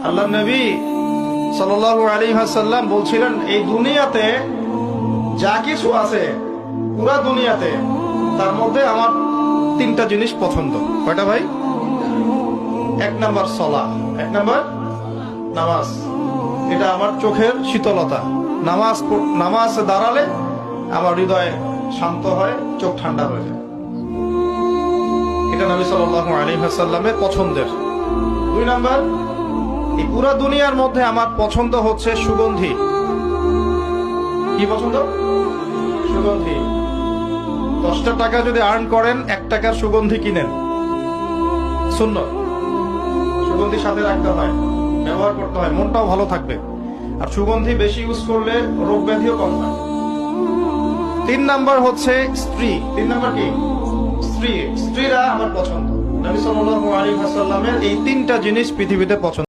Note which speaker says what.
Speaker 1: আল্লাহ নবী সাল্লাল্লাহু আলাইহি ওয়াসাল্লাম বলছিলেন, এই দুনিয়াতে যা কিছু আছে, পুরা দুনিয়াতে, তার মধ্যে আমার তিনটা জিনিস পছন্দ। কয়টা ভাই? এক নাম্বার সালাহ, এক নাম্বার নামাজ। এটা আমার চোখের শীতলতা। নামাজে দাঁড়ালে আমার হৃদয় শান্ত হয়, চোখ ঠান্ডা হয়ে যায়। এটা নবী সাল্লাল্লাহু আলাইহি ওয়াসাল্লামের পছন্দের। দুই নাম্বার, এই পুরা দুনিয়ার মধ্যে আমার পছন্দ হচ্ছে সুগন্ধি। কি পছন্দ? সুগন্ধি। 10টা টাকা যদি আর্ন করেন, 1 টাকার সুগন্ধি কিনেন, সুন্নাত। সুগন্ধি সাথে রাখতে হয়, ব্যবহার করতে হয়, মনটাও ভালো থাকবে। আর সুগন্ধি বেশি ইউজ করলে রোগ ব্যাধিও কম হয়। 3 নাম্বার হচ্ছে স্ত্রী। 3 নাম্বার কি? স্ত্রী। স্ত্রীরা আমার পছন্দ। নবী সাল্লাল্লাহু আলাইহি ওয়াসাল্লামের এই 3টা জিনিস পৃথিবীতে পছন্দ।